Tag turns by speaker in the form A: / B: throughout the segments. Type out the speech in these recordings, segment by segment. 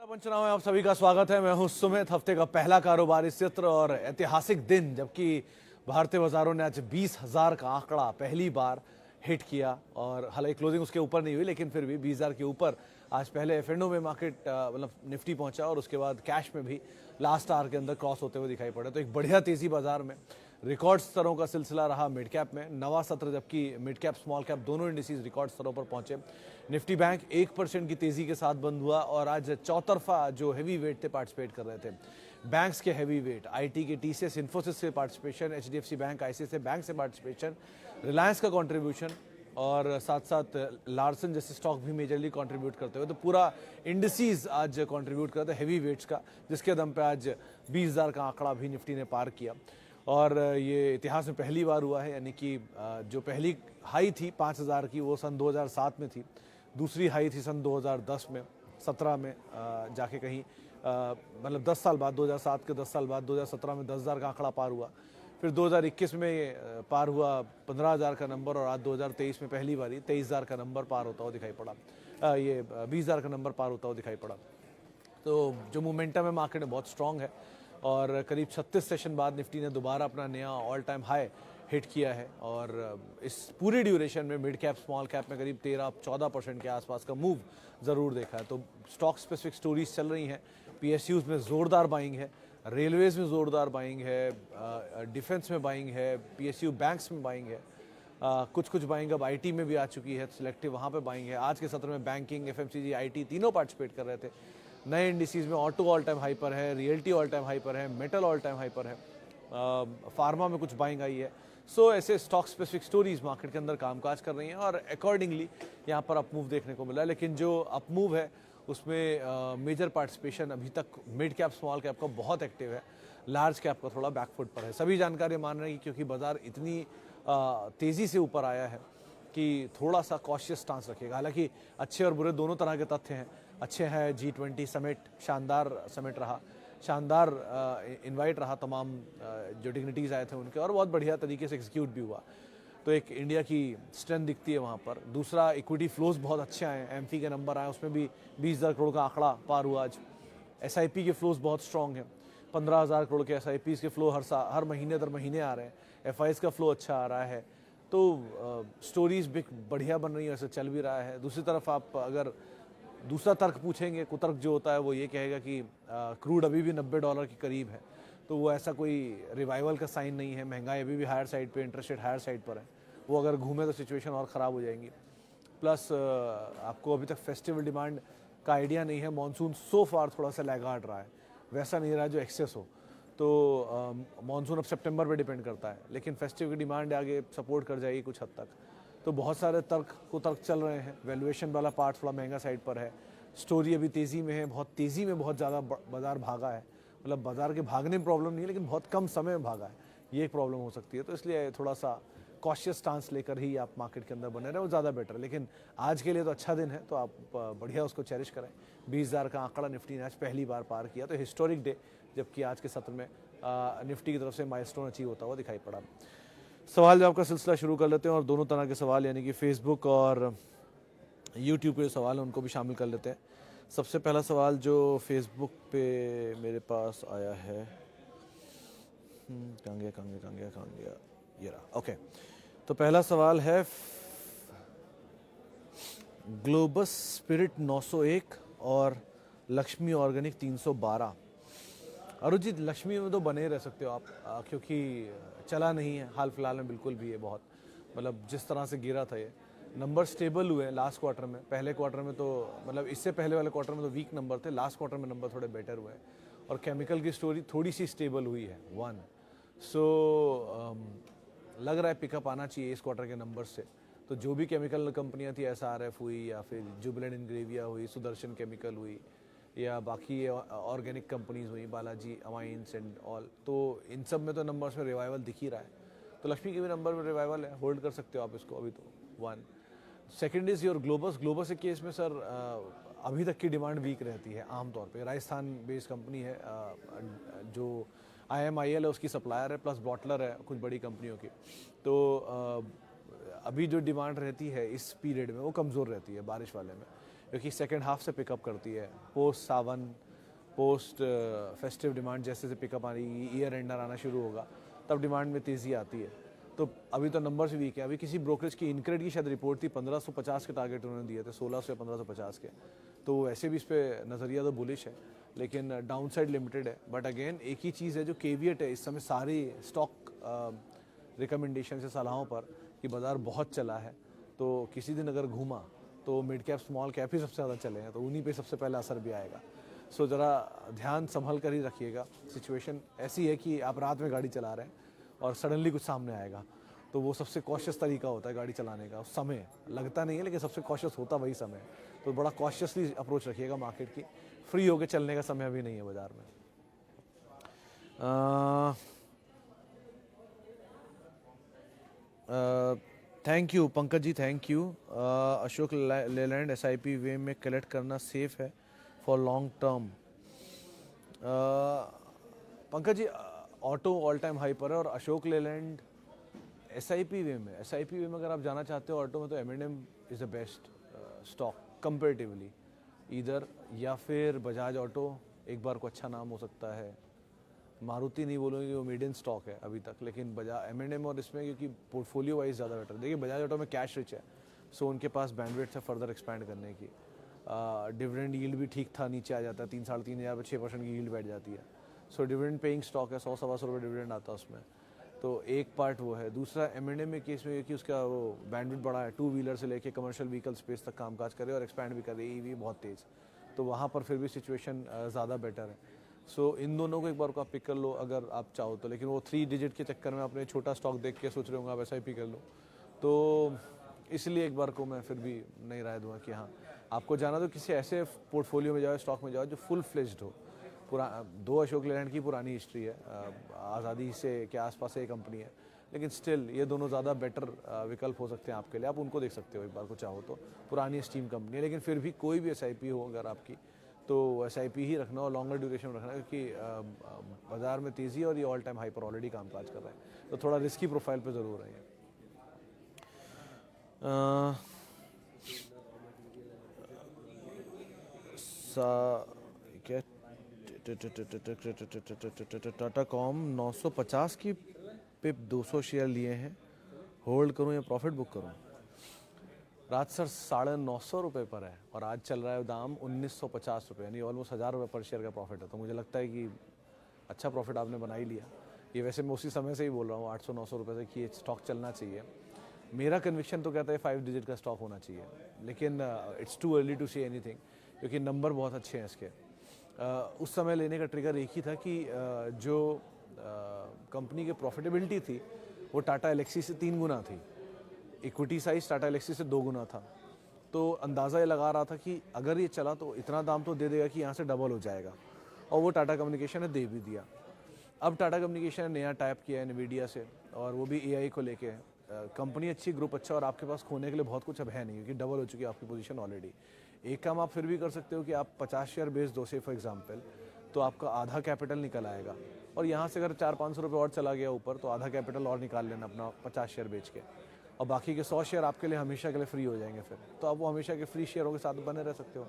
A: पंचनामे में आप सभी का स्वागत है। मैं हूं सुमित। हफ्ते का पहला कारोबारी सत्र और ऐतिहासिक दिन, जबकि भारतीय बाजारों ने आज 20,000 का आंकड़ा पहली बार हिट किया और हालांकि क्लोजिंग उसके ऊपर नहीं हुई, लेकिन फिर भी 20,000 के ऊपर आज पहले एफ&ओ में मार्केट मतलब निफ्टी पहुंचा और उसके बाद कैश में भी लास्ट आवर के अंदर क्रॉस होते हुए दिखाई पड़े। तो एक बढ़िया तेजी बाजार में, रिकॉर्ड स्तरों का सिलसिला रहा मिड कैप में। नवा सत्र, जबकि मिड कैप स्मॉल कैप दोनों इंडिसेस रिकॉर्ड स्तरों पर पहुंचे। निफ्टी बैंक 1% की तेजी के साथ बंद हुआ और आज चौतरफा जो हैवी वेट थे पार्टिसिपेट कर रहे थे। बैंक्स के हैवी वेट, आईटी के टीसीएस इन्फोसिस से participation, HDFC bank, ICICI bank से पार्टिसिपेशन, रिलायंस का कंट्रीब्यूशन और साथ साथ लार्सन जैसे स्टॉक भी मेजरली कंट्रीब्यूट करते हुए। तो पूरा इंडिसेस आज कंट्रीब्यूट करते हैवी वेट्स का, जिसके दम पे आज 20,000 का आंकड़ा भी निफ्टी ने पार किया। और ये इतिहास में पहली बार हुआ है, यानी कि जो पहली हाई थी 5,000 की वो सन 2007 में थी। दूसरी हाई थी सन 2010 में, 17 में जाके कहीं मतलब 10 साल बाद, 2007 के 10 साल बाद 2017 में 10,000 का आंकड़ा पार हुआ। फिर 2021 में पार हुआ 15,000 का नंबर और आज 2023 में पहली बारी 23,000 का नंबर पार होता हुआ दिखाई पड़ा। ये 20,000 का नंबर पार होता हुआ दिखाई पड़ा। तो जो मोमेंटम है मार्केट में बहुत स्ट्रॉन्ग है और करीब 36 सेशन बाद निफ्टी ने दोबारा अपना नया ऑल टाइम हाई हिट किया है। और इस पूरी ड्यूरेशन में मिड कैप स्मॉल कैप में करीब 13-14% के आसपास का मूव ज़रूर देखा है। तो स्टॉक स्पेसिफिक स्टोरीज चल रही हैं। पीएसयूज़ में ज़ोरदार बाइंग है, रेलवेज़ में ज़ोरदार बाइंग है, डिफेंस में बाइंग है, पीएसयू बैंक्स में बाइंग है, कुछ बाइंग अब आईटी में भी आ चुकी है, सिलेक्टिव वहाँ पे बाइंग है। आज के सत्र में बैंकिंग, एफएमसीजी, आईटी तीनों पार्टिसिपेट कर रहे थे। नए इंडिसेस में ऑटो ऑल टाइम हाई पर है, रियल्टी ऑल टाइम हाई पर है, मेटल ऑल टाइम हाई पर है, फार्मा में कुछ बाइंग आई है। सो ऐसे स्टॉक स्पेसिफिक स्टोरीज मार्केट के अंदर कामकाज कर रही हैं और अकॉर्डिंगली यहाँ पर अपमूव देखने को मिला है। लेकिन जो अपमूव है उसमें मेजर पार्टिसिपेशन अभी तक मिड कैप स्मॉल कैप का बहुत एक्टिव है, लार्ज कैप का थोड़ा बैकफुट पर है। सभी जानकारी मान रहे हैं कि क्योंकि बाजार इतनी तेज़ी से ऊपर आया है कि थोड़ा सा कॉशियस स्टांस रखिएगा। हालांकि अच्छे और बुरे दोनों तरह के तथ्य हैं। अच्छे हैं G20 समिट, शानदार समिट रहा, शानदार इनवाइट रहा, तमाम जो डिग्निटीज़ आए थे उनके, और बहुत बढ़िया तरीके से एग्जीक्यूट भी हुआ। तो एक इंडिया की स्ट्रेंथ दिखती है वहाँ पर। दूसरा, इक्विटी फ्लोज बहुत अच्छे आए, एमफी के नंबर आए, उसमें भी 20,000 करोड़ का आंकड़ा पार हुआ आज। एसआईपी के फ्लोज बहुत स्ट्रॉन्ग हैं, 15,000 करोड़ के एसआईपी के फ्लो हर महीने दर महीने आ रहे हैं। एफआईज का फ्लो अच्छा आ रहा है। तो स्टोरीज भी बढ़िया बन रही है, ऐसे चल भी रहा है। दूसरी तरफ आप अगर दूसरा तर्क पूछेंगे, कुतर्क जो होता है वो ये कहेगा कि क्रूड अभी भी $90 के करीब है, तो वो ऐसा कोई रिवाइवल का साइन नहीं है। महंगाई अभी भी हायर साइड पे, इंटरेस्ट रेट हायर साइड पर है, वो अगर घूमे तो सिचुएशन और ख़राब हो जाएंगी। प्लस आपको अभी तक फेस्टिवल डिमांड का आइडिया नहीं है। मॉनसून सो फार थोड़ा सा लैगार्ड रहा है, वैसा नहीं रहा जो एक्सेस हो। तो मॉनसून अब सितंबर पे डिपेंड करता है, लेकिन फेस्टिव की डिमांड आगे सपोर्ट कर जाएगी कुछ हद तक। तो बहुत सारे तर्क चल रहे हैं। वैल्यूएशन वाला पार्ट थोड़ा महंगा साइड पर है। स्टोरी अभी तेज़ी में है, बहुत तेज़ी में बहुत ज़्यादा बाजार भागा है। मतलब बाजार के भागने में प्रॉब्लम नहीं है, लेकिन बहुत कम समय में भागा है, ये एक प्रॉब्लम हो सकती है। तो इसलिए थोड़ा सा कॉशियस स्टांस लेकर ही आप मार्केट के अंदर बने रहें, वो ज़्यादा बेटर है। लेकिन आज के लिए तो अच्छा दिन है, तो आप बढ़िया उसको चेरिश करें। 20,000 का आंकड़ा निफ्टी ने आज पहली बार पार किया, तो हिस्टोरिक डे, जबकि आज के सत्र में निफ्टी की तरफ से माइलस्टोन अचीव होता हुआ दिखाई पड़ा। सवाल जवाब का सिलसिला शुरू कर लेते हैं और दोनों तरह के सवाल, यानी कि फेसबुक और यूट्यूब पे सवाल है उनको भी शामिल कर लेते हैं। सबसे पहला सवाल जो फेसबुक पे मेरे पास आया है, कहाँ गया, ये रहा। ओके, तो पहला सवाल है ग्लोबस स्पिरिट 901 और लक्ष्मी ऑर्गेनिक 312। अरुजित, लक्ष्मी में तो बने रह सकते हो आप, क्योंकि चला नहीं है हाल फिलहाल में बिल्कुल भी। ये बहुत मतलब जिस तरह से गिरा था, ये नंबर स्टेबल हुए लास्ट क्वार्टर में। पहले क्वार्टर में तो मतलब इससे पहले वाले क्वार्टर में तो वीक नंबर थे, लास्ट क्वार्टर में नंबर थोड़े बेटर हुए और केमिकल की स्टोरी थोड़ी सी स्टेबल हुई है। लग रहा है पिकअप आना चाहिए इस क्वार्टर के नंबर से। तो जो भी केमिकल कंपनियां थी, एसआरएफ हुई या फिर जुबिलेंट इंग्रेविया हुई, सुदर्शन केमिकल हुई या बाकी ऑर्गेनिक कंपनीज हुई, बालाजी अमाइंस एंड ऑल, तो इन सब में तो नंबर्स में रिवाइवल दिख ही रहा है। तो लक्ष्मी के भी नंबर में रिवाइवल है, होल्ड कर सकते हो आप इसको अभी तो। One second is your globus. Globus के केस में सर अभी तक की डिमांड वीक रहती है आमतौर पे। राजस्थान बेस्ड कंपनी है, जो IMIL है उसकी सप्लायर है, प्लस बॉटलर है कुछ बड़ी कंपनियों की। तो अभी जो डिमांड रहती है इस पीरियड में वो कमज़ोर रहती है बारिश वाले में। क्योंकि सेकेंड हाफ से पिकअप करती है, पोस्ट सावन, पोस्ट फेस्टिव डिमांड जैसे जैसे पिकअप आ रही, ईयर एंडर आना शुरू होगा, तब डिमांड में तेज़ी आती है। तो अभी तो नंबर्स वीक है। अभी किसी ब्रोकरेज की इनक्रेड की शायद रिपोर्ट थी, 1550 के टारगेट उन्होंने दिए थे, 1600 या 1550 के। तो वैसे भी इस पर नज़रिया तो बुलिश है, लेकिन डाउन साइड लिमिटेड है। बट अगेन एक ही चीज़ है जो केवियट है इस समय सारी स्टॉक रिकमेंडेशन से सलाहों पर कि बाज़ार बहुत चला है, तो किसी दिन अगर घूमा तो मिड कैप स्मॉल कैप ही सबसे ज़्यादा चले हैं, तो उन्हीं पे सबसे पहले असर भी आएगा। सो ज़रा ध्यान संभल कर ही रखिएगा। सिचुएशन ऐसी है कि आप रात में गाड़ी चला रहे हैं और सडनली कुछ सामने आएगा, तो वो सबसे कॉशियस तरीका होता है गाड़ी चलाने का। उस समय लगता नहीं है, लेकिन सबसे कॉशियस होता वही समय है। तो बड़ा कॉशियसली अप्रोच रखिएगा मार्केट की। फ्री होके चलने का समय अभी नहीं है बाजार में। Thank you Pankaj ji, thank you. Ashok Leyland SIP way में कलेक्ट करना सेफ है for long term? Pankaj ji, auto all time high पर है और अशोक लेलैंड SIP वे में अगर आप जाना चाहते हो ऑटो में, तो M&M is the best stock comparatively इधर, या फिर बजाज ऑटो एक बार को अच्छा नाम हो सकता है। मारुति नहीं बोलूँगी, वो मीडियम स्टॉक है अभी तक, लेकिन बजाज M&M और इसमें क्योंकि पोर्टफोलियो वाइज ज़्यादा बेटर। देखिए बजाज ऑटो में कैश रिच है, सो उनके पास बैंडविड्थ है फर्दर एक्सपैंड करने की। डिविडेंड यील्ड भी ठीक था, नीचे आ जाता है 3-3.5 पर 6% की यील्ड बैठ जाती है। सो डिविडेंड पेइंग स्टॉक है, 100-125 रुपये डिविडेंड आता है उसमें। तो एक पार्ट वो है। दूसरा M&M में केस में कि उसका वो बैंडविड्थ बड़ा है, 2 व्हीलर से लेके कमर्शियल व्हीकल स्पेस तक कामकाज करे और एक्सपैंड भी करे, EV बहुत तेज़, तो वहाँ पर फिर भी सिचुएशन ज़्यादा बेटर है। सो इन दोनों को एक बार को आप पिक कर लो अगर आप चाहो तो। लेकिन वो 3 डिजिट के चक्कर में अपने छोटा स्टॉक देख के सोच रहे होंगे आप SIP कर लो, तो इसलिए एक बार को मैं फिर भी नहीं राय दूंगा कि हाँ आपको जाना तो किसी ऐसे पोर्टफोलियो में जाओ, स्टॉक में जाओ जो फुल फ्लेज्ड हो। दो अशोक लेलैंड की पुरानी हिस्ट्री है, आज़ादी से के आसपास ये कंपनी है, लेकिन स्टिल ये दोनों ज़्यादा बेटर विकल्प हो सकते हैं आपके लिए। आप उनको देख सकते हो एक बार को चाहो तो। पुरानी स्टीम कंपनी है, लेकिन फिर भी कोई भी SIP हो अगर आपकी, तो SIP ही रखना और लॉन्गर ड्यूरेशन में रखना, क्योंकि बाज़ार में तेज़ी और ये ऑल टाइम हाई पर ऑलरेडी कामकाज कर रहे हैं, तो थोड़ा रिस्की प्रोफाइल पे ज़रूर है। क्या टाटा कॉम 950 की पे 200 शेयर लिए हैं, होल्ड करूं या प्रॉफिट बुक करूं? रात सर 950 रुपये पर है और आज चल रहा है दाम 1950 रुपये, यानी ऑलमोस्ट 1000 रुपये पर शेयर का प्रॉफिट है। तो मुझे लगता है कि अच्छा प्रॉफिट आपने बना ही लिया। ये वैसे मैं उसी समय से ही बोल रहा हूँ 800-900 रुपये से कि ये स्टॉक चलना चाहिए। मेरा कन्विक्शन तो कहता है 5 डिजिट का स्टॉक होना चाहिए, लेकिन it's too early to say anything, क्योंकि नंबर बहुत अच्छे हैं इसके। उस समय लेने का ट्रिगर एक ही था कि जो कंपनी की प्रॉफिटेबिलिटी थी वो टाटा एलेक्सी से 3 गुना थी, इक्विटी साइज टाटा एलेक्सी से 2 गुना था। तो अंदाज़ा ये लगा रहा था कि अगर ये चला तो इतना दाम तो दे देगा कि यहाँ से डबल हो जाएगा, और वो टाटा कम्युनिकेशन ने दे भी दिया। अब टाटा कम्युनिकेशन ने नया टाइप किया है NVIDIA से, और वो भी AI को लेके है। कंपनी अच्छी, ग्रुप अच्छा, और आपके पास खोने के लिए बहुत कुछ अब है नहीं, क्योंकि डबल हो चुकी है आपकी पोजीशन ऑलरेडी। एक काम आप फिर भी कर सकते हो कि आप 50 शेयर बेच दो से फॉर एग्जांपल, तो आपका आधा कैपिटल निकल आएगा, और यहाँ से अगर 400-500 रुपये और चला गया ऊपर, तो आधा कैपिटल और निकाल लेना अपना 50 शेयर बेच के, और बाकी के 100 शेयर आपके लिए हमेशा के लिए फ्री हो जाएंगे फिर। तो आप वो हमेशा के फ्री शेयरों के साथ बने रह सकते हो।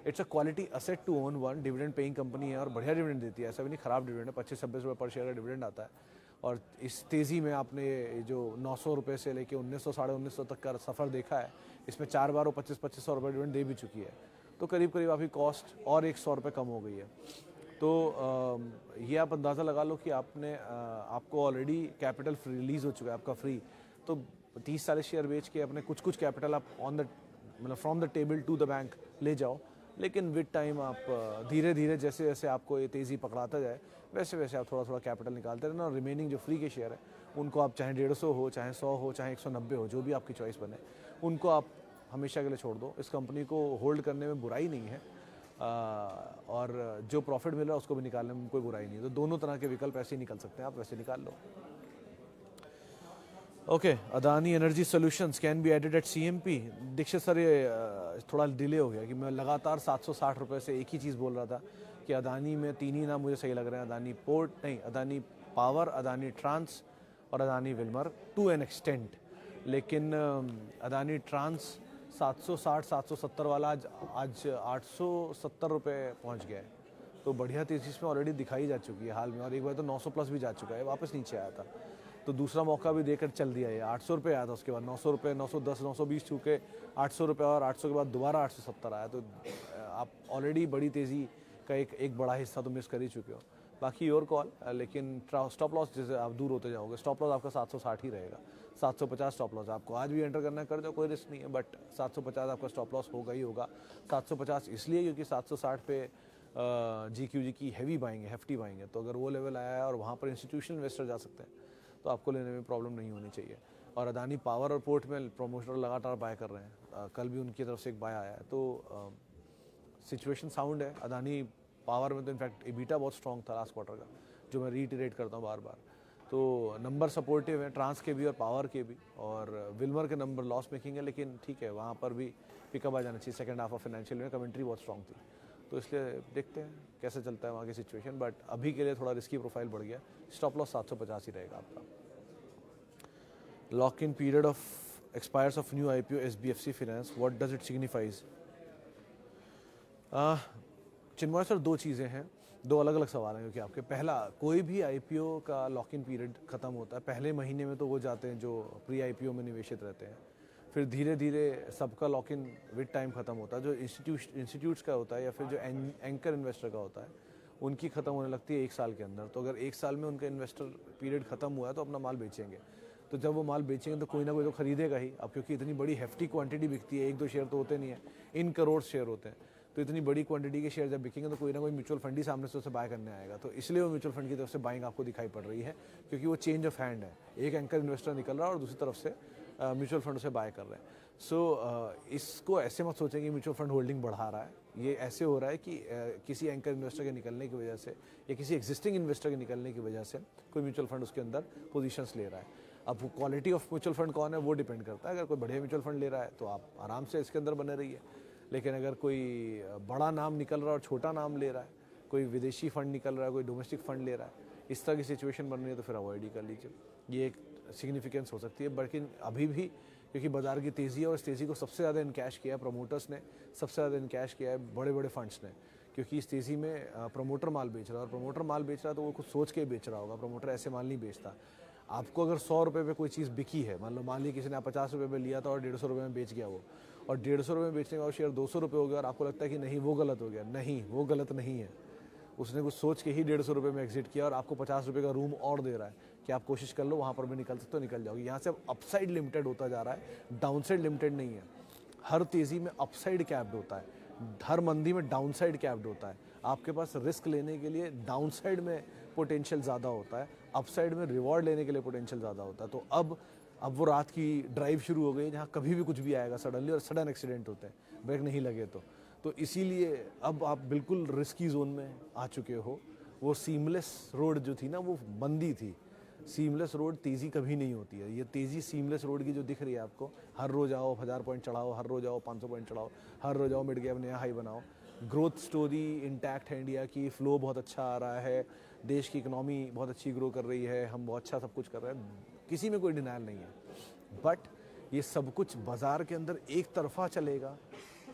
A: It's a quality asset to own one. Dividend paying company है और बढ़िया डिविडेंड देती है, ऐसा भी नहीं खराब डिविडेंड है, 25-26 रुपये पर शेयर का डिविडेंड आता है। और इस तेज़ी में आपने जो 900 रुपये से लेके 1900 1950 तक का सफ़र देखा है, इसमें 4 बार वो 25-25 रुपये डिविडेंड दे भी चुकी है, तो करीब करीब आपकी कॉस्ट और 100 रुपये कम हो गई है। तो ये आप अंदाज़ा लगा लो कि आपको ऑलरेडी कैपिटल रिलीज़ हो चुका है आपका फ्री। तो 30-40 शेयर बेच के अपने कुछ कैपिटल आप मतलब from the table to the bank ले जाओ, लेकिन विद टाइम आप धीरे धीरे जैसे जैसे आपको ये तेज़ी पकड़ाता जाए, वैसे वैसे आप थोड़ा थोड़ा कैपिटल निकालते रहना, और रिमेनिंग जो फ्री के शेयर है उनको आप चाहे 150 हो, चाहे 100 हो, चाहे 190 हो, जो भी आपकी चॉइस बने, उनको आप हमेशा के लिए छोड़ दो। इस कंपनी को होल्ड करने में बुराई नहीं है, और जो प्रॉफिट मिल रहा है उसको भी निकालने में कोई बुराई नहीं है। तो दोनों तरह के विकल्प ऐसे ही निकल सकते हैं, आप वैसे निकाल लो। Okay, Adani energy solutions can be added at CMP। Dixit sir, ये थोड़ा डिले हो गया कि मैं लगातार 760 रुपये से एक ही चीज़ बोल रहा था कि अदानी में 3 ही नाम मुझे सही लग रहे हैं, अदानी पोर्ट नहीं, अदानी पावर, अदानी ट्रांस और Adani Wilmar to an extent. लेकिन अदानी ट्रांस 760 770 वाला आज 870 रुपये पहुंच गया है। तो बढ़िया तेजी इसमें ऑलरेडी दिखाई जा चुकी है हाल में, और एक बार तो 900 प्लस भी जा चुका है, वापस नीचे आया था। तो दूसरा मौका भी देकर चल दिया ये। 800 रुपये आया था, उसके बाद 900 रुपये, 910, 920 छू के 800 रुपये, और 800 के बाद दोबारा 870 आया। तो आप ऑलरेडी बड़ी तेज़ी का एक बड़ा हिस्सा तो मिस कर ही चुके हो। बाकी योर कॉल, लेकिन स्टॉप लॉस जैसे आप दूर होते जाओगे, स्टॉप लॉस आपका 760 ही रहेगा। 750 स्टॉप लॉस आपको आज भी एंटर करना है, कर दो, कोई रिस्क नहीं है, बट 750 आपका स्टॉप लॉस होगा ही होगा। 750 इसलिए क्योंकि 760 पे GQG की हैवी बाइंग है, हेफ्टी बाइंग है। तो अगर वो लेवल आया है और वहाँ पर इंस्टीट्यूशनल इन्वेस्टर जा सकते हैं, तो आपको लेने में प्रॉब्लम नहीं होनी चाहिए। और अदानी पावर और पोर्ट में प्रोमोटर लगातार बाय कर रहे हैं। कल भी उनकी तरफ से एक बाय आया है। तो सिचुएशन साउंड है। अदानी पावर में तो इनफैक्ट EBITDA बहुत स्ट्रॉन्ग था लास्ट क्वार्टर का, जो मैं रीइटरेट करता हूँ बार बार। तो नंबर सपोर्टिव है, ट्रांस के भी और पावर के भी। और विल्मर के नंबर लॉस मेकिंग है, लेकिन ठीक है, वहाँ पर भी पिकअप आ जाना चाहिए। सेकंड हाफ ऑफ फाइनेंशियल में कमेंट्री बहुत स्ट्रॉन्ग थी, तो इसलिए देखते हैं कैसे चलता है वहाँ की सिचुएशन। बट अभी के लिए थोड़ा रिस्की प्रोफाइल बढ़ गया। स्टॉप लॉस 750 ही रहेगा आपका। Lock in period of expires of new IPO SBFC finance, what does it signifies? Chinmay sir, दो चीज़ें हैं, दो अलग अलग सवाल हैं क्योंकि आपके। पहला, कोई भी IPO का लॉक इन पीरियड ख़त्म होता है पहले महीने में, तो वो जाते हैं जो प्री IPO में निवेशित रहते हैं। फिर धीरे धीरे सबका लॉक इन विद टाइम ख़त्म होता है। जो इंस्टीट्यूट्स का होता है या फिर जो एंकर इन्वेस्टर का होता है, उनकी ख़त्म होने लगती है 1 साल के अंदर। तो अगर 1 साल में उनका इन्वेस्टर पीरियड ख़त्म हुआ है तो अपना माल बेचेंगे। तो जब वो माल बेचेंगे तो कोई ना कोई तो खरीदेगा ही। अब क्योंकि इतनी बड़ी हेफ्टी क्वांटिटी बिकती है, 1-2 शेयर तो होते नहीं है, इन करोड़ शेयर होते हैं। तो इतनी बड़ी क्वांटिटी के शेयर जब बिकेंगे तो कोई ना कोई म्यूचुअल फंड ही सामने से उसे बाय करने आएगा। तो इसलिए वो म्यूचुअल फंड की तरफ से बाइंग आपको दिखाई पड़ रही है, क्योंकि वो चेंज ऑफ हैंड है। एक एंकर इन्वेस्टर निकल रहा है और दूसरी तरफ से म्यूचुअल फंड उसे बाय कर रहे हैं। सो इसको ऐसे मत सोचें कि म्यूचुअल फंड होल्डिंग बढ़ा रहा है। ये ऐसे हो रहा है कि किसी एंकर इन्वेस्टर के निकलने की वजह से या किसी एग्जिस्टिंग इन्वेस्टर के निकलने की वजह से कोई म्यूचुअल फंड उसके अंदर पोजीशंस ले रहा है। अब क्वालिटी ऑफ म्यूचुअल फंड कौन है वो डिपेंड करता है। अगर कोई बढ़िया म्यूचुअल फंड ले रहा है तो आप आराम से इसके अंदर बने रहिए। लेकिन अगर कोई बड़ा नाम निकल रहा है और छोटा नाम ले रहा है, कोई विदेशी फंड निकल रहा है, कोई डोमेस्टिक फंड ले रहा है, इस तरह की सिचुएशन बन रही है, तो फिर अवॉइड ही कर लीजिए। ये एक सिग्निफिकेंस हो सकती है। लेकिन अभी भी क्योंकि बाजार की तेज़ी है और इस तेज़ी को सबसे ज़्यादा इनकैश किया है प्रमोटर्स ने, सबसे ज़्यादा इनकैश किया है बड़े बड़े फंड्स ने। क्योंकि इस तेज़ी में प्रमोटर माल बेच रहा है, और प्रमोटर माल बेच रहा है तो वो कुछ सोच के बेच रहा होगा। प्रमोटर ऐसे माल नहीं बेचता। आपको अगर 100 रुपये पे कोई चीज़ बिकी है, मान ली किसी ने 50 रुपये पे लिया था और 150 रुपये में बेच गया वो, और 150 रुपये में बेचने का वो शेयर 200 रुपये हो गया, और आपको लगता है कि नहीं वो गलत हो गया। नहीं, वो गलत नहीं है। उसने कुछ सोच के ही 150 रुपये में एग्जिट किया और आपको 50 रुपये का रूम और दे रहा है कि आप कोशिश कर लो, वहाँ पर भी निकल सकते हो, निकल जाओगे। यहाँ से अब अपसाइड लिमिटेड होता जा रहा है, डाउनसाइड लिमिटेड नहीं है। हर तेज़ी में अपसाइड कैप्ड होता है, हर मंदी में डाउनसाइड कैप्ड होता है। आपके पास रिस्क लेने के लिए डाउनसाइड में पोटेंशियल ज़्यादा होता है, अपसाइड में रिवॉर्ड लेने के लिए पोटेंशियल ज़्यादा होता है। तो अब वो रात की ड्राइव शुरू हो गई जहाँ कभी भी कुछ भी आएगा सडनली, और सडन एक्सीडेंट होते हैं ब्रेक नहीं लगे तो इसीलिए अब आप बिल्कुल रिस्की जोन में आ चुके हो। वो सीमलेस रोड जो थी ना, वो मंदी थी। सीमलेस रोड तेज़ी कभी नहीं होती है। ये तेज़ी सीमलेस रोड की जो दिख रही है आपको, हर रोज़ आओ 1000 पॉइंट चढ़ाओ, हर रोज़ आओ 500 पॉइंट चढ़ाओ, हर रोज़ आओ मिड गैप नया हाई बनाओ। ग्रोथ स्टोरी इंटैक्ट है इंडिया की, फ्लो बहुत अच्छा आ रहा है, देश की इकनॉमी बहुत अच्छी ग्रो कर रही है, हम बहुत अच्छा सब कुछ कर रहे हैं, किसी में कोई डिनायल नहीं है। बट ये सब कुछ बाज़ार के अंदर एक तरफा चलेगा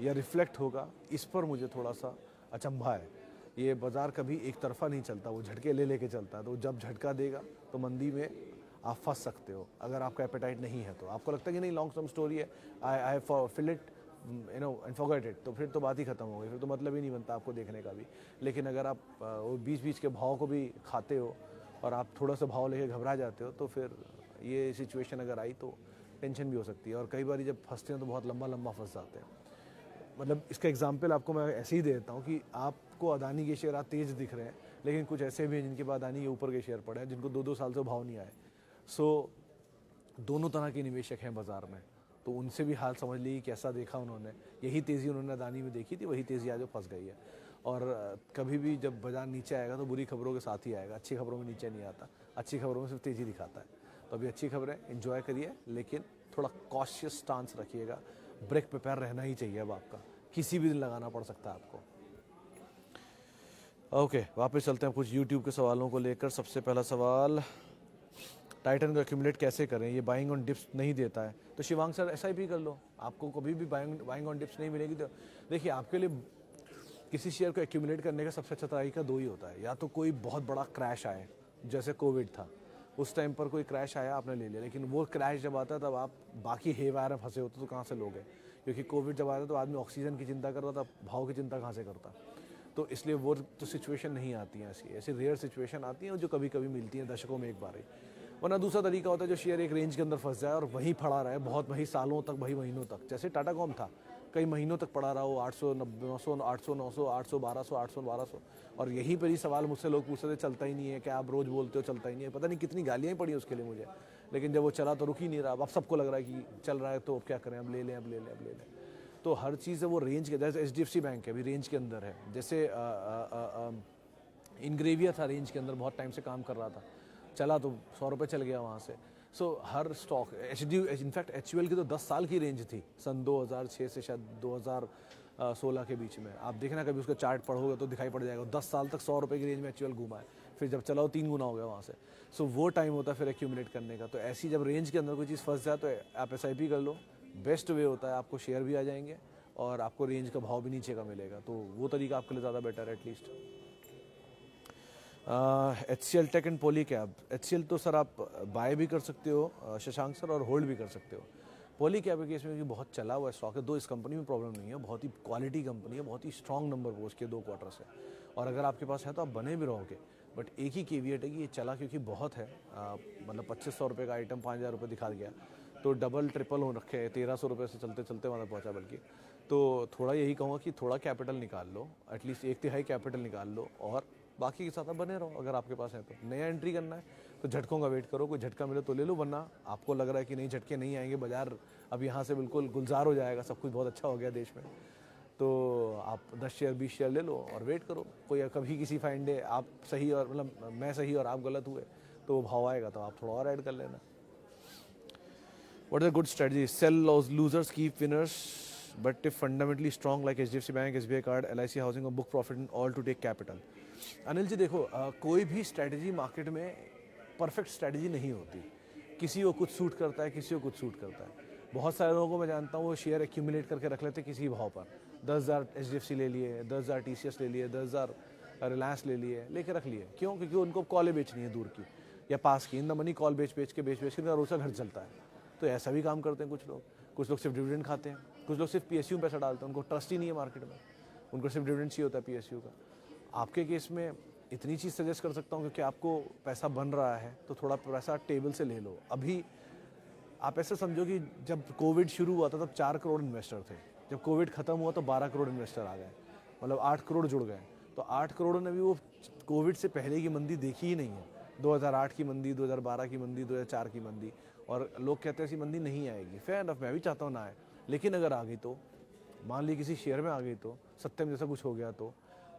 A: या रिफ्लेक्ट होगा, इस पर मुझे थोड़ा सा अचंभा है। ये बाज़ार कभी एक तरफा नहीं चलता, वो झटके ले लेके चलता है। तो जब झटका देगा तो मंदी में आप फंस सकते हो, अगर आपका एपेटाइट नहीं है तो। आपको लगता है कि नहीं लॉन्ग टर्म स्टोरी है, आई fill it and forget it, तो फिर तो बात ही खत्म हो गई, फिर तो मतलब ही नहीं बनता आपको देखने का भी। लेकिन अगर आप वो बीच बीच के भाव को भी खाते हो और आप थोड़ा सा भाव लेके घबरा जाते हो, तो फिर ये सिचुएशन अगर आई तो टेंशन भी हो सकती है। और कई बार जब फंसते हैं तो बहुत लंबा फंस जाते हैं। मतलब इसका एग्जाम्पल आपको मैं ऐसे ही दे देता हूँ कि आपको अदानी के शेयर आज तेज़ दिख रहे हैं, लेकिन कुछ ऐसे भी हैं जिनके पास अदानी के ऊपर के शेयर पड़े हैं, जिनको 2-2 साल से भाव नहीं आए। सो दोनों तरह के निवेशक हैं बाज़ार में, तो उनसे भी हाल समझ लीजिए कैसा देखा उन्होंने। यही तेज़ी उन्होंने अदानी में देखी थी, वही तेज़ी आज वो फंस गई है। और कभी भी जब बाजार नीचे आएगा तो बुरी खबरों के साथ ही आएगा, अच्छी खबरों में नीचे नहीं आता। अच्छी खबरों में सिर्फ तेज़ी दिखाता है। तो अभी अच्छी खबरें एंजॉय करिए, लेकिन थोड़ा कॉशियस स्टांस रखिएगा। ब्रेक पे पैर रहना ही चाहिए अब आपका, किसी भी दिन लगाना पड़ सकता है आपको। ओके, वापस चलते हैं कुछ यूट्यूब के सवालों को लेकर। सबसे पहला सवाल, टाइटन को एक्यूमुलेट कैसे करें, ये बाइंग ऑन डिप्स नहीं देता है, तो शिवांग सर SIP कर लो, आपको कभी भी बाइंग ऑन डिप्स नहीं मिलेगी। तो देखिए, आपके लिए किसी शेयर को एक्यूमुलेट करने का सबसे अच्छा तरीका दो ही होता है, या तो कोई बहुत बड़ा क्रैश आए, जैसे कोविड था, उस टाइम पर कोई क्रैश आया आपने ले लिया, लेकिन वो क्रैश जब आता है तब आप बाकी हेवायर में फंसे होते तो कहाँ से लोगे, क्योंकि कोविड जब आता तो आदमी ऑक्सीजन की चिंता करता था, भाव की चिंता कहाँ से करता। तो इसलिए वो तो सिचुएशन नहीं आती है, ऐसी रेयर सिचुएशन आती हैं जो कभी कभी मिलती हैं दशकों में एक बार ही। वरना दूसरा तरीका होता है जो शेयर एक रेंज के अंदर फंस जाए और वहीं पड़ा रहे बहुत, वही सालों तक, वही महीनों तक, जैसे टाटा कॉम था, कई महीनों तक पड़ा रहा हो 800 900 800 900 800 1200 800 1200, और यहीं पर ही सवाल मुझसे लोग पूछते थे चलता ही नहीं है क्या, आप रोज बोलते हो चलता ही नहीं है, पता नहीं कितनी गालियाँ पड़ी उसके लिए मुझे, लेकिन जब वो चला तो रुक ही नहीं रहा। अब सबको लग रहा है कि चल रहा है तो अब क्या करें, अब ले लें अब ले लें अब ले लें। तो हर चीज़ है वो रेंज के, जैसे HDFC बैंक है अभी रेंज के अंदर है, जैसे इनग्रेविया था रेंज के अंदर, बहुत टाइम से काम कर रहा था, चला तो 100 रुपये चल गया वहाँ से। सो हर स्टॉक इनफैक्ट HUL की तो 10 साल की रेंज थी, सन 2006 से शायद 2016 के बीच में। आप देखना कभी उसका चार्ट पढ़ोगे तो दिखाई पड़ जाएगा, 10 साल तक 100 रुपये की रेंज में HUL घूमा है, फिर जब चलाओ 3 गुना हो गया वहाँ से। सो वो टाइम होता है फिर एक्यूमुलेट करने का। तो ऐसी जब रेंज के अंदर कोई चीज़ फंस जाए तो आप SIP कर लो, बेस्ट वे होता है, आपको शेयर भी आ जाएंगे और आपको रेंज का भाव भी नीचे का मिलेगा, तो वो तरीका आपके लिए ज़्यादा बेटर है at least. HCL tech and Polycab. HCL तो सर आप बाय भी कर सकते हो शशांक सर, और होल्ड भी कर सकते हो। पॉलीकैब के केस में भी बहुत चला हुआ स्टॉक है, दो इस कंपनी में प्रॉब्लम नहीं है, बहुत ही क्वालिटी कंपनी है, बहुत ही स्ट्रॉन्ग नंबर वो उसके 2 क्वार्टर से, और अगर आपके पास है तो आप बने भी रहोगे। बट एक ही केवियट है कि ये चला क्योंकि बहुत है, मतलब 2500 रुपये का आइटम 5000 रुपये दिखा गया, तो डबल ट्रिपल हो रखे हैं, 1300 रुपये से चलते चलते वहाँ पहुँचा बल्कि। तो थोड़ा यही कहूँगा कि थोड़ा कैपिटल निकाल लो, एटलीस्ट 1/3 कैपिटल निकाल लो, और बाकी के साथ आप बने रहो। अगर आपके पास है तो नया एंट्री करना है तो झटकों का वेट करो, कोई झटका मिले तो ले लो, वरना आपको लग रहा है कि नहीं झटके नहीं आएंगे, बाजार अब यहाँ से बिल्कुल गुलजार हो जाएगा, सब कुछ बहुत अच्छा हो गया देश में, तो आप 10 शेयर 20 शेयर ले लो और वेट करो। कोई कभी किसी फाइन डे आप सही और मतलब मैं सही और आप गलत हुए तो वो भाव आएगा तो आप थोड़ा और ऐड कर लेना। What is a good strategy? Sell losers, keep winners, but if fundamentally strong like HDFC Bank, SBI Card, LIC Housing or book profit and all to take capital. Anil ji देखो, कोई भी स्ट्रैटेजी मार्केट में perfect strategy नहीं होती, किसी को कुछ suit करता है, किसी को कुछ सूट करता है। बहुत सारे लोगों को मैं जानता हूँ वो शेयर एक्यूमुलेट करके रख लेते किसी भाव पर, 10,000 HDFC ले लिए, 10,000 TCS ले लिए, 10,000 रिलायंस ले लिए, लेके रख लिए, क्यों? क्योंकि उनको कॉलें बेचनी है दूर की या पास की, इन द मनी कॉल बेच के उनका रोज़ का घर चलता है। तो ऐसा भी काम करते हैं कुछ लोग सिर्फ डिविडेंड खाते हैं, कुछ लोग सिर्फ PSU में पैसा डालते हैं, उनको ट्रस्ट ही नहीं है मार्केट में, उनको सिर्फ डिविडेंड चाहिए होता है PSU का। आपके केस में इतनी चीज़ सजेस्ट कर सकता हूँ क्योंकि आपको पैसा बन रहा है तो थोड़ा पैसा टेबल से ले लो। अभी आप ऐसे समझो कि जब कोविड शुरू हुआ था तब 4 करोड़ इन्वेस्टर थे, जब कोविड खत्म हुआ तो 12 करोड़ इन्वेस्टर आ गए, मतलब 8 करोड़ जुड़ गए। तो 8 करोड़ ने भी वो कोविड से पहले की मंदी देखी ही नहीं है, 2008 की मंदी, 2012 की मंदी, 2004 की मंदी, और लोग कहते हैं ऐसी मंदी नहीं आएगी। फेयर एनफ, मैं भी चाहता हूँ ना आए, लेकिन अगर आ गई तो, मान ली किसी शेयर में आ गई तो, सत्ते में जैसा कुछ हो गया तो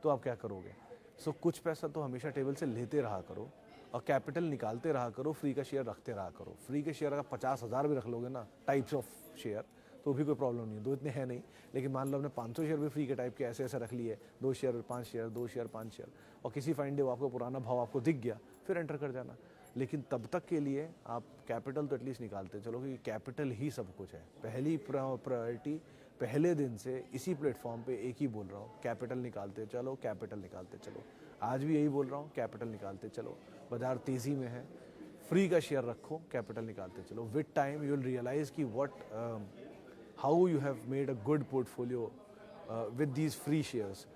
A: आप क्या करोगे? सो कुछ पैसा तो हमेशा टेबल से लेते रहा करो और कैपिटल निकालते रहा करो, फ्री का शेयर रखते रहा करो। फ्री के शेयर अगर 50,000 भी रख लोगे ना, टाइप्स ऑफ शेयर, तो भी कोई प्रॉब्लम नहीं है, 2 इतने हैं नहीं, लेकिन मान लो आपने 500 शेयर भी फ्री के टाइप के ऐसे ऐसे रख लिए, 2 शेयर 5 शेयर, 2 शेयर 5 शेयर, और किसी फाइन डे वो आपको पुराना भाव आपको दिख गया, फिर एंटर कर जाना। लेकिन तब तक के लिए आप कैपिटल तो एटलीस्ट निकालते चलो, क्योंकि कैपिटल ही सब कुछ है। पहली प्रायोरिटी पहले दिन से इसी प्लेटफॉर्म पे एक ही बोल रहा हूँ, कैपिटल निकालते चलो, कैपिटल निकालते चलो। आज भी यही बोल रहा हूँ, कैपिटल निकालते चलो। बाजार तेज़ी में है, फ्री का शेयर रखो, कैपिटल निकालते चलो। With time you will realise कि how you have made a good portfolio with these free shares.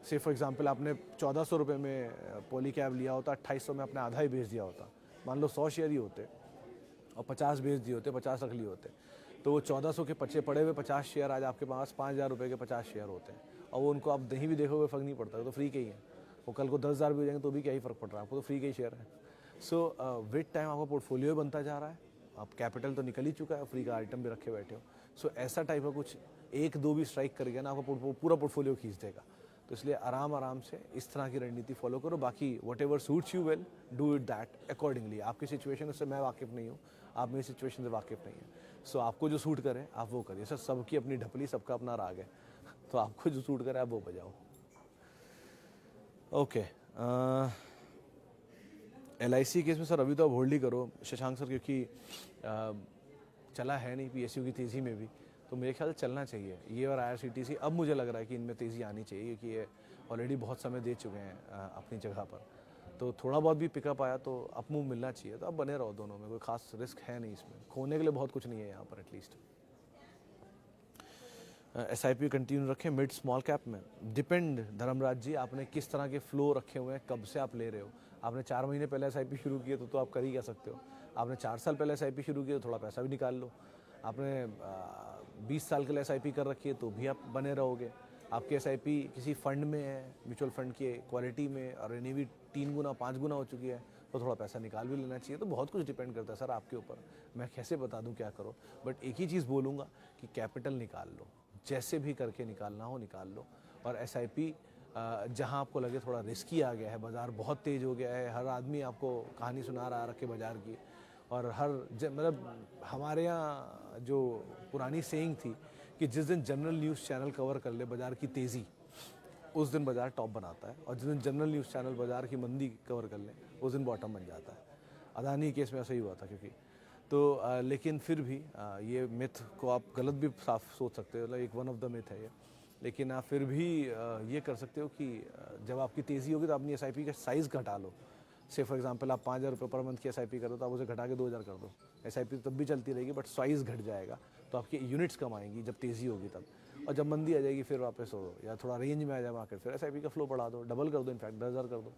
A: से फॉर एग्जांपल आपने 1400 रुपये में पॉलीकैब लिया होता, 2800 में आपने आधा ही बेच दिया होता, मान लो 100 शेयर ही होते और 50 बेच दिए होते, 50 रख लिए होते, तो वो 1400 के पीछे पड़े हुए 50 शेयर आज आपके पास 5,000 रुपये के 50 शेयर होते हैं, और वो उनको आप नहीं भी देखोगे फर्क नहीं पड़ता, तो फ्री के ही है। वो कल को 10,000 भी हो जाएंगे तो भी क्या ही फ़र्क पड़ रहा है, आपको तो फ्री के ही शेयर है। सो विद टाइम आपका पोर्टफोलियो बनता जा रहा है, आप कैपिटल तो निकल ही चुका है, फ्री का आइटम भी रखे बैठे हो। सो ऐसा टाइप का कुछ 1-2 भी स्ट्राइक कर गया ना, आपका पूरा पोर्टफोलियो खींच देगा। तो इसलिए आराम से इस तरह की रणनीति फॉलो करो। बाकी what ever suits you well, do it that accordingly. आपकी सिचुएशन से मैं वाकिफ़ नहीं हूँ, आप मेरी सिचुएशन से वाकिफ़ नहीं है। सो आपको जो सूट करे आप वो करिए। सर सबकी अपनी ढपली, सबका अपना राग है, तो आपको जो सूट करे आप वो बजाओ। ओके, LIC केस में सर अभी तो आप होल्ड ही करो शशांक सर, क्योंकि चला है नहीं PSU की तेज़ी में भी, तो मेरे ख्याल से चलना चाहिए ये। और IRCTC अब मुझे लग रहा है कि इनमें तेज़ी आनी चाहिए, क्योंकि ये ऑलरेडी बहुत समय दे चुके हैं अपनी जगह पर। तो थोड़ा बहुत भी पिकअप आया तो अप मूव मिलना चाहिए। तो अब बने रहो दोनों में, कोई खास रिस्क है नहीं इसमें, खोने के लिए बहुत कुछ नहीं है यहाँ पर एटलीस्ट। SIP कंटिन्यू रखें मिड स्मॉल कैप में। डिपेंड धर्मराज जी, आपने किस तरह के फ्लो रखे हुए हैं, कब से आप ले रहे हो। आपने 4 महीने पहले SIP शुरू किए तो आप कर ही क्या सकते हो। आपने 4 साल पहले SIP शुरू किया तो थोड़ा पैसा भी निकाल लो। आपने 20 साल के लिए SIP कर रखी है तो भी आप बने रहोगे। आपकी SIP किसी फंड में है, म्यूचुअल फंड की क्वालिटी में, और NAV 3 गुना 5 गुना हो चुकी है, तो थोड़ा पैसा निकाल भी लेना चाहिए। तो बहुत कुछ डिपेंड करता है सर आपके ऊपर, मैं कैसे बता दूं क्या करो। बट एक ही चीज़ बोलूँगा कि कैपिटल निकाल लो, जैसे भी करके निकालना हो निकाल लो। और SIP जहां आपको लगे थोड़ा रिस्की आ गया है, बाज़ार बहुत तेज़ हो गया है, हर आदमी आपको कहानी सुना रहा रखे बाज़ार की, और मतलब हमारे यहाँ जो पुरानी सेइंग थी कि जिस दिन जनरल न्यूज़ चैनल कवर कर ले बाज़ार की तेज़ी, उस दिन बाज़ार टॉप बनाता है, और जिस दिन जनरल न्यूज़ चैनल बाज़ार की मंदी कवर कर ले उस दिन बॉटम बन जाता है। अदानी केस में ऐसा ही हुआ था, क्योंकि तो लेकिन फिर भी ये मिथ को आप गलत भी साफ सोच सकते हो, एक वन ऑफ द मिथ है ये। लेकिन आप फिर भी ये कर सकते हो कि जब आपकी तेज़ी होगी तो अपनी SIP का साइज़ घटा लो। से फॉर एग्जांपल आप 5,000 रुपये पर मंथ की SIP करो तो आप उसे घटा के 2,000 कर दो। SIP तब भी चलती रहेगी बट साइज़ घट जाएगा, तो आपकी यूनिट्स कम आएंगी जब तेज़ी होगी तब। और जब मंदी आ जाएगी फिर वापस हो, या थोड़ा रेंज में आ जाए मार्केट, फिर SIP का फ्लो बढ़ा दो, डबल कर दो, इनफैक्ट 10,000 कर दो।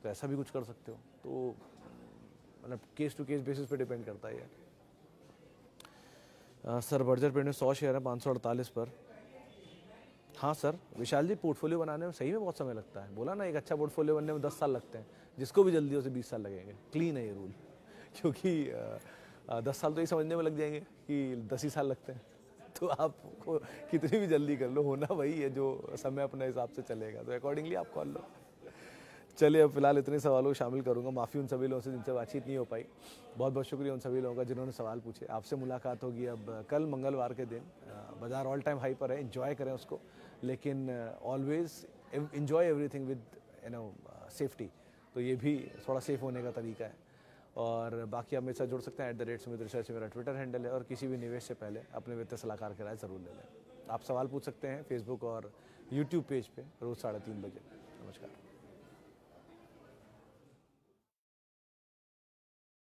A: तो ऐसा भी कुछ कर सकते हो। तो मतलब केस टू केस बेसिस पे डिपेंड करता है। सर बर्जर पेंट में 100 शेयर है 548 पर। हाँ सर विशाल जी, पोर्टफोलियो बनाने में सही में बहुत समय लगता है। बोला ना, एक अच्छा पोर्टफोलियो बनने में 10 साल लगते हैं, जिसको भी जल्दी हो से 20 साल लगेंगे। क्लीन है ये रूल, क्योंकि 10 साल तो ये समझने में लग जाएंगे कि 10 ही साल लगते हैं। तो आपको कितनी भी जल्दी कर लो, होना वही है जो समय अपने हिसाब से चलेगा, तो अकॉर्डिंगली आप कर लो। चलिए अब फिलहाल इतने सवालों को शामिल करूंगा। माफ़ी उन सभी लोगों से जिनसे बातचीत नहीं हो पाई। बहुत बहुत शुक्रिया उन सभी लोगों का जिन्होंने सवाल पूछे। आपसे मुलाकात होगी अब कल मंगलवार के दिन। बाजार ऑल टाइम हाई पर है, एंजॉय करें उसको, लेकिन always enjoy everything with safety. तो ये भी थोड़ा सेफ होने का तरीका है। और बाकी आप मेरे साथ जुड़ सकते हैं @सुमित रिसर्च मेरा ट्विटर हैंडल है। और किसी भी निवेश से पहले अपने वित्तीय सलाहकार की राय ज़रूर ले लें। आप सवाल पूछ सकते हैं फेसबुक और यूट्यूब पेज पे रोज़ 3:30 बजे। नमस्कार।